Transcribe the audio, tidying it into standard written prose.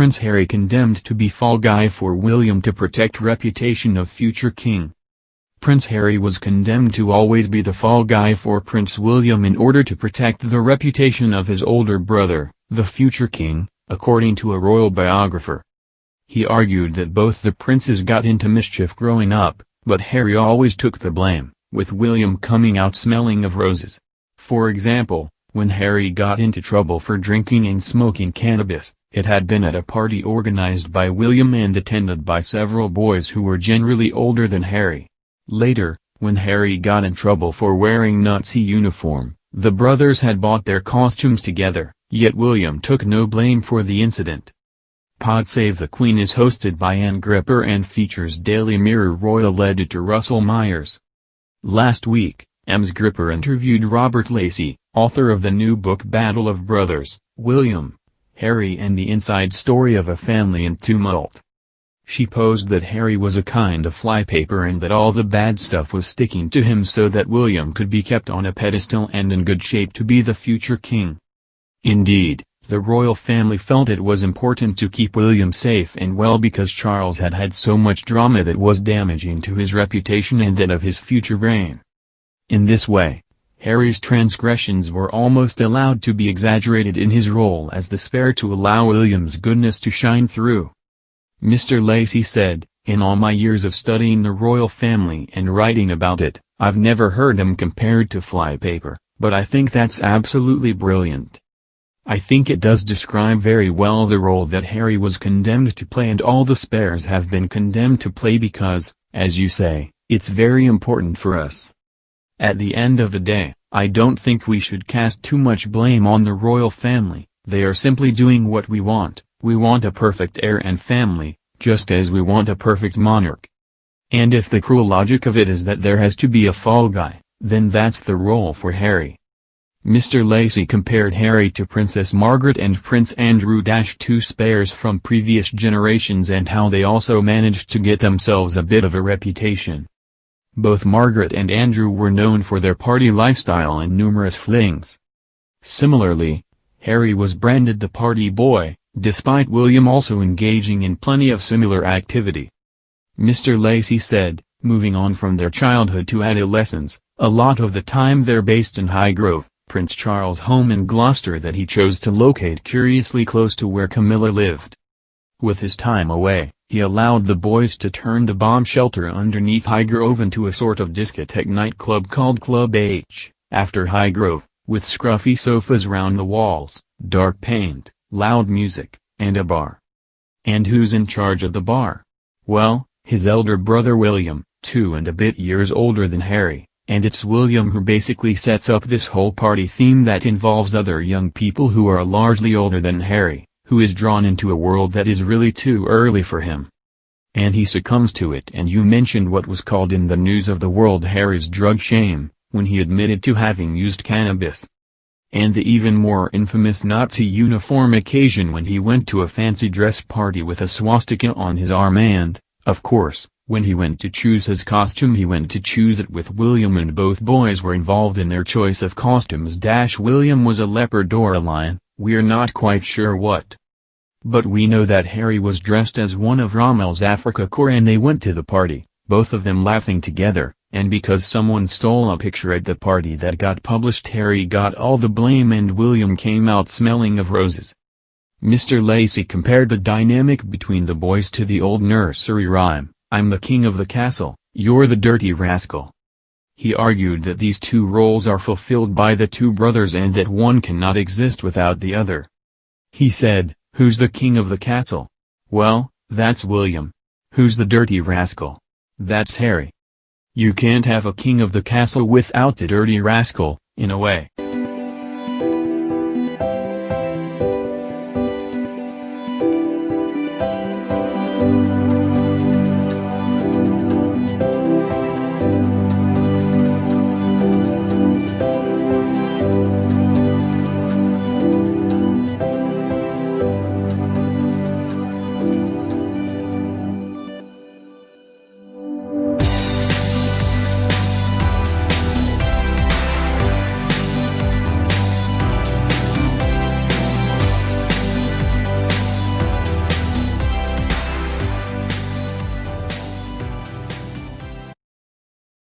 Prince Harry condemned to be fall guy for William to protect reputation of future king. Prince Harry was condemned to always be the fall guy for Prince William in order to protect the reputation of his older brother, the future king, according to a royal biographer. He argued that both the princes got into mischief growing up, but Harry always took the blame, with William coming out smelling of roses. For example, when Harry got into trouble for drinking and smoking cannabis, it had been at a party organized by William and attended by several boys who were generally older than Harry. Later, when Harry got in trouble for wearing Nazi uniform, the brothers had bought their costumes together, yet William took no blame for the incident. Pod Save the Queen is hosted by Ann Gripper and features Daily Mirror royal editor Russell Myers. Last week, Ms. Gripper interviewed Robert Lacey, author of the new book Battle of Brothers, William, Harry and the Inside Story of a Family in Tumult. She posed that Harry was a kind of flypaper and that all the bad stuff was sticking to him so that William could be kept on a pedestal and in good shape to be the future king. Indeed, the royal family felt it was important to keep William safe and well because Charles had had so much drama that was damaging to his reputation and that of his future reign. In this way, Harry's transgressions were almost allowed to be exaggerated in his role as the spare to allow William's goodness to shine through. Mr. Lacey said, "In all my years of studying the royal family and writing about it, I've never heard them compared to flypaper, but I think that's absolutely brilliant. I think it does describe very well the role that Harry was condemned to play and all the spares have been condemned to play because, as you say, it's very important for us. At the end of the day, I don't think we should cast too much blame on the royal family, they are simply doing what we want a perfect heir and family, just as we want a perfect monarch. And if the cruel logic of it is that there has to be a fall guy, then that's the role for Harry." Mr. Lacey compared Harry to Princess Margaret and Prince Andrew, two spares from previous generations, and how they also managed to get themselves a bit of a reputation. Both Margaret and Andrew were known for their party lifestyle and numerous flings. Similarly, Harry was branded the party boy, despite William also engaging in plenty of similar activity. Mr. Lacey said, moving on from their childhood to adolescence, a lot of the time they're based in Highgrove, Prince Charles' home in Gloucester that he chose to locate curiously close to where Camilla lived. With his time away, he allowed the boys to turn the bomb shelter underneath Highgrove into a sort of discotheque nightclub called Club H, after Highgrove, with scruffy sofas round the walls, dark paint, loud music, and a bar. And who's in charge of the bar? Well, his elder brother William, 2 and a bit years older than Harry, and it's William who basically sets up this whole party theme that involves other young people who are largely older than Harry, who is drawn into a world that is really too early for him. And he succumbs to it. And you mentioned what was called in the news of the world Harry's drug shame, when he admitted to having used cannabis. And the even more infamous Nazi uniform occasion when he went to a fancy dress party with a swastika on his arm and, of course, when he went to choose his costume he went to choose it with William and both boys were involved in their choice of costumes. William was a leopard or a lion, we're not quite sure what. But we know that Harry was dressed as one of Rommel's Afrika Korps and they went to the party, both of them laughing together. And because someone stole a picture at the party that got published, Harry got all the blame and William came out smelling of roses. Mr. Lacey compared the dynamic between the boys to the old nursery rhyme, "I'm the king of the castle, you're the dirty rascal." He argued that these two roles are fulfilled by the two brothers and that one cannot exist without the other. He said, "Who's the king of the castle? Well, that's William. Who's the dirty rascal? That's Harry. You can't have a king of the castle without the dirty rascal, in a way."